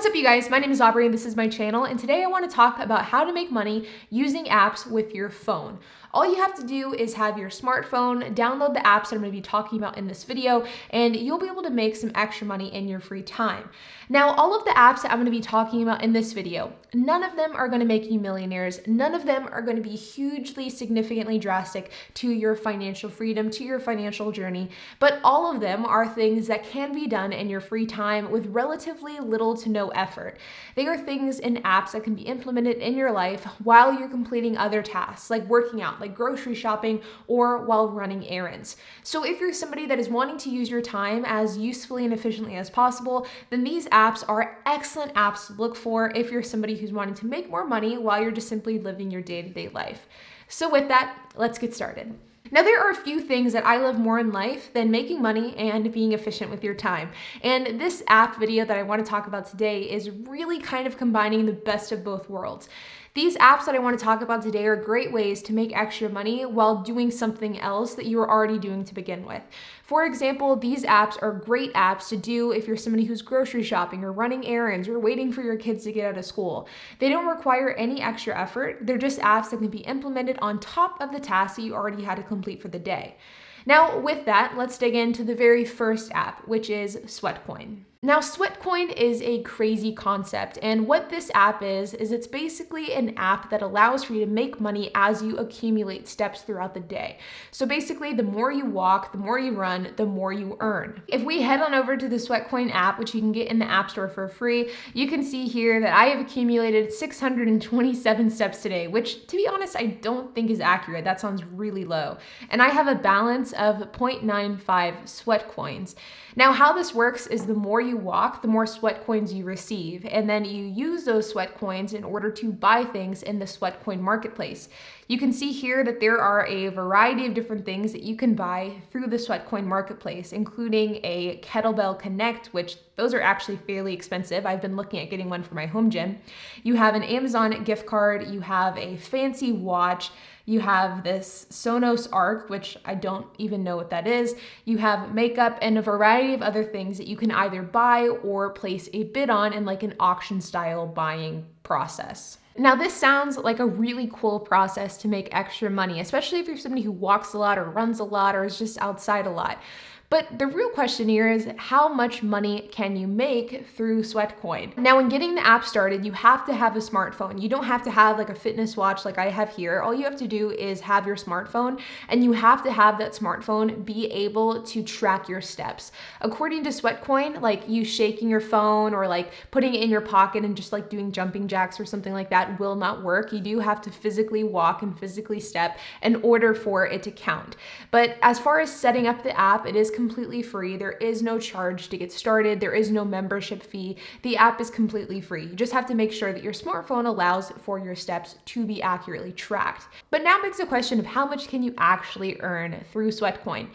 up, you guys? My name is Aubrey and this is my channel, and today I want to talk about how to make money using apps with your phone. All you have to do is have your smartphone, download the apps that I'm going to be talking about in this video, and you'll be able to make some extra money in your free time. Now, all of the apps that I'm going to be talking about in this video, none of them are going to make you millionaires. None of them are going to be hugely, significantly drastic to your financial freedom, to your financial journey, but all of them are things that can be done in your free time with relatively little to no effort. They are things in apps that can be implemented in your life while you're completing other tasks, like working out, like grocery shopping, or while running errands. So if you're somebody that is wanting to use your time as usefully and efficiently as possible, then these apps are excellent apps to look for if you're somebody who's wanting to make more money while you're just simply living your day-to-day life. So with that, let's get started. Now, there are a few things that I love more in life than making money and being efficient with your time. And this app video that I want to talk about today is really kind of combining the best of both worlds. These apps that I want to talk about today are great ways to make extra money while doing something else that you were already doing to begin with. For example, these apps are great apps to do if you're somebody who's grocery shopping or running errands or waiting for your kids to get out of school. They don't require any extra effort. They're just apps that can be implemented on top of the tasks that you already had to complete for the day. Now, with that, let's dig into the very first app, which is Sweatcoin. Now, Sweatcoin is a crazy concept, and what this app is it's basically an app that allows for you to make money as you accumulate steps throughout the day. So basically, the more you walk, the more you run, the more you earn. If we head on over to the Sweatcoin app, which you can get in the App Store for free, you can see here that I have accumulated 627 steps today, which, to be honest, I don't think is accurate. That sounds really low. And I have a balance of 0.95 Sweatcoins. Now, how this works is the more you walk, the more Sweatcoins you receive, and then you use those Sweatcoins in order to buy things in the Sweatcoin marketplace. You can see here that there are a variety of different things that you can buy through the Sweatcoin marketplace, including a Kettlebell Connect, which those are actually fairly expensive. I've been looking at getting one for my home gym. You have an Amazon gift card, you have a fancy watch, you have this Sonos Arc, which I don't even know what that is. You have makeup and a variety of other things that you can either buy or place a bid on in like an auction style buying process. Now, this sounds like a really cool process to make extra money, especially if you're somebody who walks a lot or runs a lot or is just outside a lot. But the real question here is, how much money can you make through Sweatcoin? Now, when getting the app started, you have to have a smartphone. You don't have to have like a fitness watch like I have here. All you have to do is have your smartphone, and you have to have that smartphone be able to track your steps. According to Sweatcoin, like you shaking your phone or like putting it in your pocket and just like doing jumping jacks or something like that will not work. You do have to physically walk and physically step in order for it to count. But as far as setting up the app, it is completely free. There is no charge to get started. There is no membership fee. The app is completely free. You just have to make sure that your smartphone allows for your steps to be accurately tracked. But now begs the question of how much can you actually earn through Sweatcoin?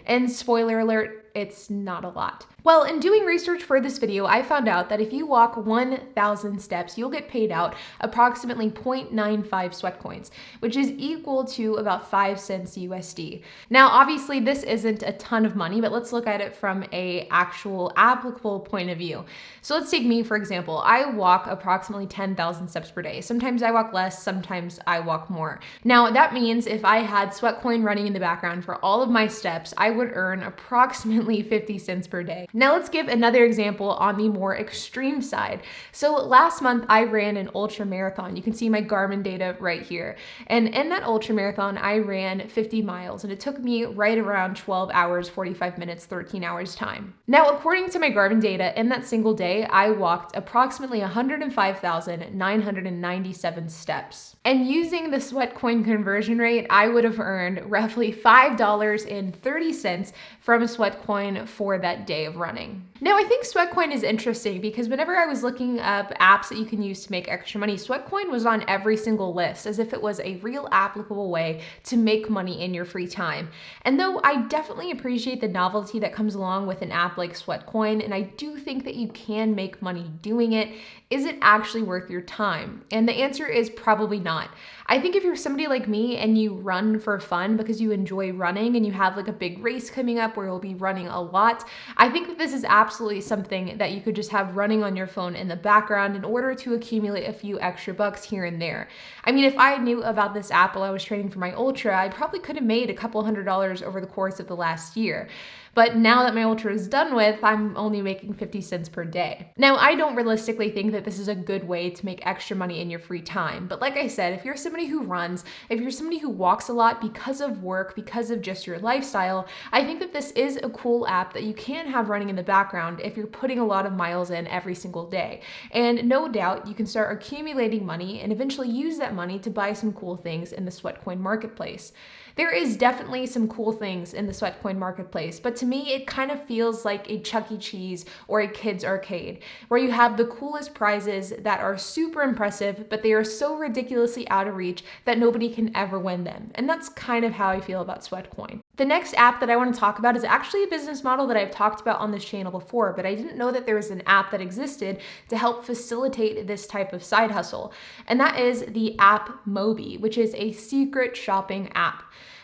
And spoiler alert, it's not a lot. Well, in doing research for this video, I found out that if you walk 1,000 steps, you'll get paid out approximately 0.95 Sweatcoins, which is equal to about 5 cents USD. Now, obviously, this isn't a ton of money, but let's look at it from an actual applicable point of view. So let's take me, for example. I walk approximately 10,000 steps per day. Sometimes I walk less, sometimes I walk more. Now, that means if I had Sweatcoin running in the background for all of my steps, I would earn approximately 50 cents per day. Now let's give another example on the more extreme side. So last month I ran an ultra marathon. You can see my Garmin data right here. And in that ultra marathon, I ran 50 miles and it took me right around 12 hours, 45 minutes, 13 hours time. Now, according to my Garmin data, in that single day, I walked approximately 105,997 steps. And using the Sweatcoin conversion rate, I would have earned roughly $5.30 from Sweatcoin for that day of running. Now, I think Sweatcoin is interesting because whenever I was looking up apps that you can use to make extra money, Sweatcoin was on every single list as if it was a real applicable way to make money in your free time. And though I definitely appreciate the novelty that comes along with an app like Sweatcoin, and I do think that you can make money doing it, is it actually worth your time? And the answer is probably not. I think if you're somebody like me and you run for fun because you enjoy running and you have like a big race coming up where you'll be running running a lot, I think that this is absolutely something that you could just have running on your phone in the background in order to accumulate a few extra bucks here and there. I mean, if I knew about this app while I was trading for my Ultra, I probably could have made a couple $100 over the course of the last year. But now that my Ultra is done with, I'm only making 50 cents per day. Now, I don't realistically think that this is a good way to make extra money in your free time. But like I said, if you're somebody who runs, if you're somebody who walks a lot because of work, because of just your lifestyle, I think that this is a cool app that you can have running in the background if you're putting a lot of miles in every single day. And no doubt you can start accumulating money and eventually use that money to buy some cool things in the Sweatcoin marketplace. There is definitely some cool things in the Sweatcoin marketplace, but to me, it kind of feels like a Chuck E. Cheese or a kid's arcade, where you have the coolest prizes that are super impressive, but they are so ridiculously out of reach that nobody can ever win them. And that's kind of how I feel about Sweatcoin. The next app that I want to talk about is actually a business model that I've talked about on this channel before, but I didn't know that there was an app that existed to help facilitate this type of side hustle. And that is the app Mobi, which is a secret shopping app.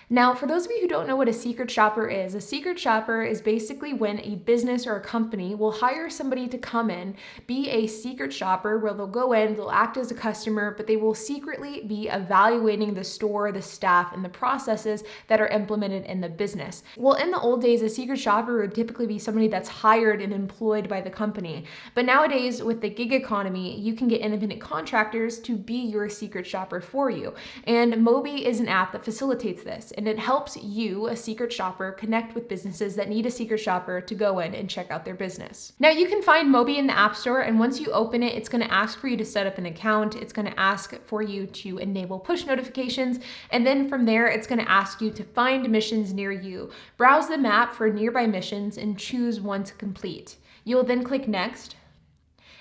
Now, for those of you who don't know what a secret shopper is basically when a business or a company will hire somebody to come in, be a secret shopper where they'll go in, they'll act as a customer, but they will secretly be evaluating the store, the staff, and the processes that are implemented in the business. Well, in the old days, a secret shopper would typically be somebody that's hired and employed by the company. But nowadays, with the gig economy, you can get independent contractors to be your secret shopper for you. And Mobi is an app that facilitates this. And it helps you, a secret shopper, connect with businesses that need a secret shopper to go in and check out their business. Now, you can find Mobi in the App Store, and once you open it, it's going to ask for you to set up an account. It's going to ask for you to enable push notifications, and then from there, it's going to ask you to find missions near you. Browse the map for nearby missions and choose one to complete. You'll then click Next.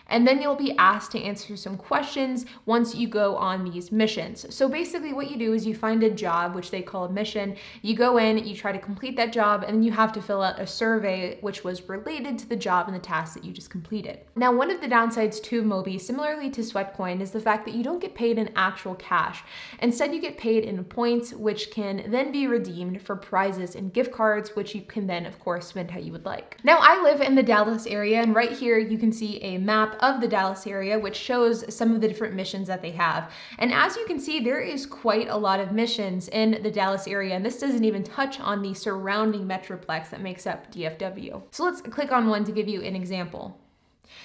And then you'll be asked to answer some questions once you go on these missions. So basically what you do is you find a job, which they call a mission. You go in, you try to complete that job, and then you have to fill out a survey which was related to the job and the task that you just completed. Now, one of the downsides to Mobi, similarly to Sweatcoin, is the fact that you don't get paid in actual cash. Instead, you get paid in points, which can then be redeemed for prizes and gift cards, which you can then, of course, spend how you would like. Now, I live in the Dallas area, and right here you can see a map of the Dallas area, which shows some of the different missions that they have. And as you can see, there is quite a lot of missions in the Dallas area, and this doesn't even touch on the surrounding metroplex that makes up DFW. So let's click on one to give you an example.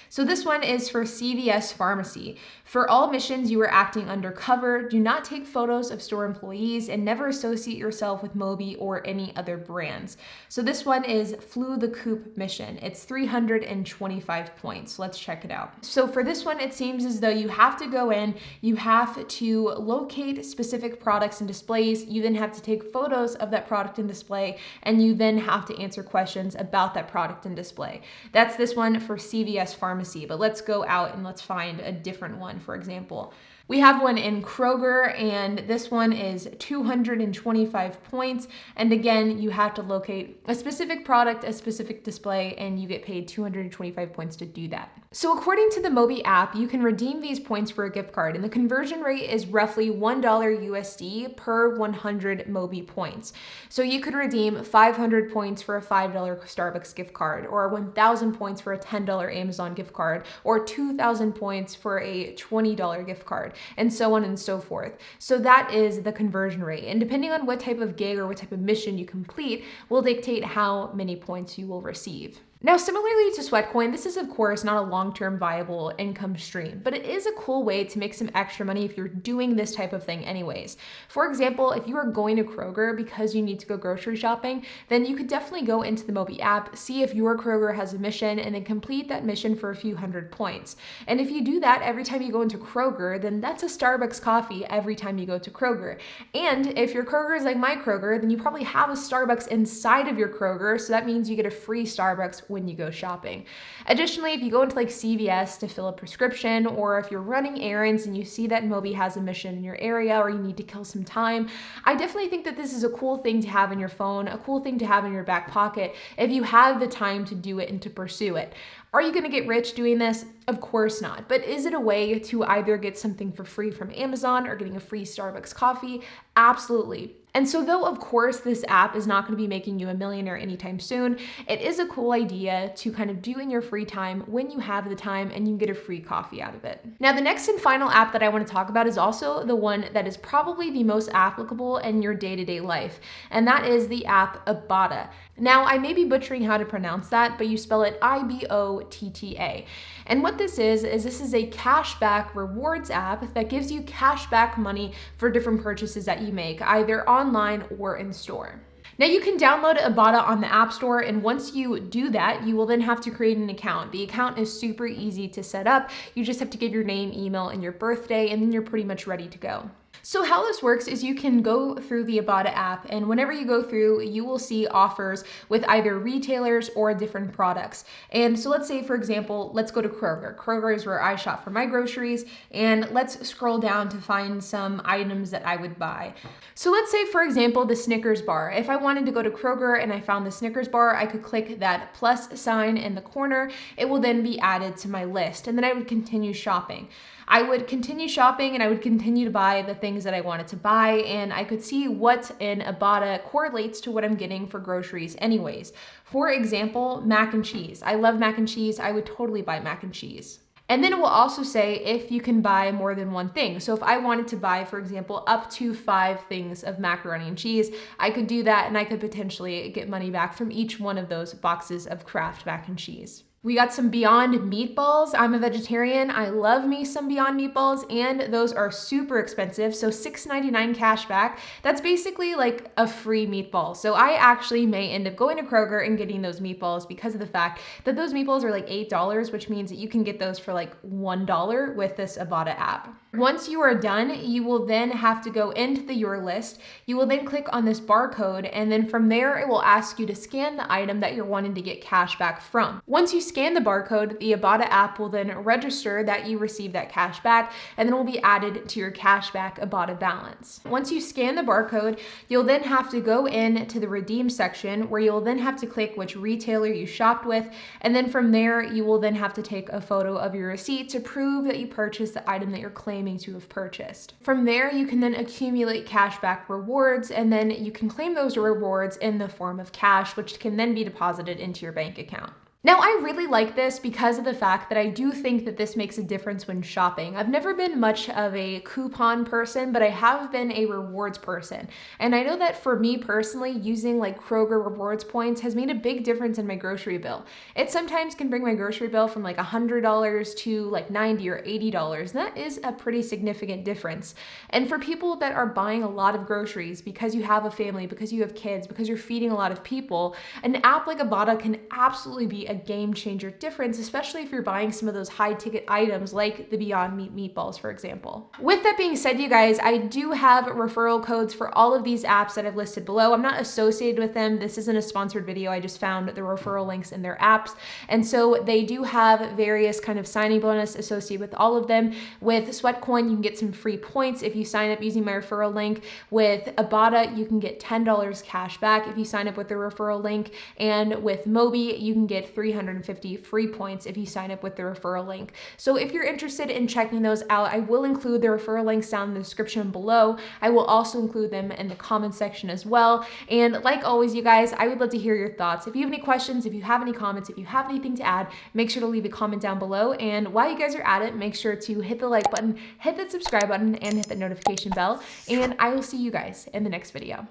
So this one is for CVS Pharmacy. For all missions, you are acting undercover. Do not take photos of store employees and never associate yourself with Mobi or any other brands. So this one is Flew the Coop mission. It's 325 points. Let's check it out. So for this one, it seems as though you have to go in, you have to locate specific products and displays. You then have to take photos of that product and display, and you then have to answer questions about that product and display. That's this one for CVS Pharmacy, but let's go out and let's find a different one, for example. We have one in Kroger, and this one is 225 points. And again, you have to locate a specific product, a specific display, and you get paid 225 points to do that. So according to the Mobi app, you can redeem these points for a gift card, and the conversion rate is roughly $1 USD per 100 Mobi points. So you could redeem 500 points for a $5 Starbucks gift card, or 1,000 points for a $10 Amazon gift card, or 2,000 points for a $20 gift card, and so on and so forth. So that is the conversion rate. And depending on what type of gig or what type of mission you complete will dictate how many points you will receive. Now, similarly to Sweatcoin, this is of course not a long-term viable income stream, but it is a cool way to make some extra money if you're doing this type of thing anyways. For example, if you are going to Kroger because you need to go grocery shopping, then you could definitely go into the Mobi app, see if your Kroger has a mission, and then complete that mission for a few hundred points. And if you do that every time you go into Kroger, then that's a Starbucks coffee every time you go to Kroger. And if your Kroger is like my Kroger, then you probably have a Starbucks inside of your Kroger, so that means you get a free Starbucks when you go shopping. Additionally, if you go into like CVS to fill a prescription, or if you're running errands and you see that Mobi has a mission in your area, or you need to kill some time, I definitely think that this is a cool thing to have in your phone, a cool thing to have in your back pocket if you have the time to do it and to pursue it. Are you going to get rich doing this? Of course not. But is it a way to either get something for free from Amazon or getting a free Starbucks coffee? Absolutely. And so though, of course, this app is not going to be making you a millionaire anytime soon, it is a cool idea to kind of do in your free time when you have the time and you get a free coffee out of it. Now, the next and final app that I want to talk about is also the one that is probably the most applicable in your day-to-day life, and that is the app Abada. Now, I may be butchering how to pronounce that, but you spell it Ibotta. And what this is this is a cashback rewards app that gives you cashback money for different purchases that you make, either online or in store. Now you can download Abada on the App Store, and once you do that, you will then have to create an account. The account is super easy to set up. You just have to give your name, email, and your birthday, and then you're pretty much ready to go. So how this works is you can go through the Abada app, and whenever you go through, you will see offers with either retailers or different products. And so let's say, for example, let's go to Kroger. Kroger is where I shop for my groceries, and let's scroll down to find some items that I would buy. So let's say, for example, the Snickers bar. If I wanted to go to Kroger and I found the Snickers bar, I could click that plus sign in the corner. It will then be added to my list, and then I would continue shopping. I would continue shopping and I would continue to buy the things that I wanted to buy, and I could see what in Abada correlates to what I'm getting for groceries anyways. For example, mac and cheese. I love mac and cheese. I would totally buy mac and cheese. And then it will also say if you can buy more than one thing. So if I wanted to buy, for example, up to 5 things of macaroni and cheese, I could do that and I could potentially get money back from each one of those boxes of Kraft mac and cheese. We got some Beyond Meatballs. I'm a vegetarian. I love me some Beyond Meatballs, and those are super expensive. So $6.99 cash back. That's basically like a free meatball. So I actually may end up going to Kroger and getting those meatballs because of the fact that those meatballs are like $8, which means that you can get those for like $1 with this Abada app. Once you are done, you will then have to go into the Your List. You will then click on this barcode, and then from there, it will ask you to scan the item that you're wanting to get cash back from. Once you scan the barcode, the Abada app will then register that you received that cash back, and then will be added to your cashback Abada balance. Once you scan the barcode, you'll then have to go in to the redeem section, where you'll then have to click which retailer you shopped with, and then from there, you will then have to take a photo of your receipt to prove that you purchased the item that you're claiming to have purchased. From there, you can then accumulate cashback rewards, and then you can claim those rewards in the form of cash, which can then be deposited into your bank account. Now, I really like this because of the fact that I do think that this makes a difference when shopping. I've never been much of a coupon person, but I have been a rewards person. And I know that for me personally, using like Kroger rewards points has made a big difference in my grocery bill. It sometimes can bring my grocery bill from like $100 to like $90 or $80. And that is a pretty significant difference. And for people that are buying a lot of groceries because you have a family, because you have kids, because you're feeding a lot of people, an app like Abada can absolutely be a game changer difference, especially if you're buying some of those high ticket items like the Beyond Meat meatballs, for example. With that being said, you guys, I do have referral codes for all of these apps that I've listed below. I'm not associated with them. This isn't a sponsored video. I just found the referral links in their apps. And so they do have various kind of signing bonus associated with all of them. With Sweatcoin, you can get some free points if you sign up using my referral link. With Abada, you can get $10 cash back if you sign up with the referral link. And with Mobi, you can get 350 free points if you sign up with the referral link. So if you're interested in checking those out, I will include the referral links down in the description below. I will also include them in the comment section as well. And like always, you guys, I would love to hear your thoughts. If you have any questions, if you have any comments, if you have anything to add, make sure to leave a comment down below. And while you guys are at it, make sure to hit the like button, hit that subscribe button, and hit the notification bell. And I will see you guys in the next video.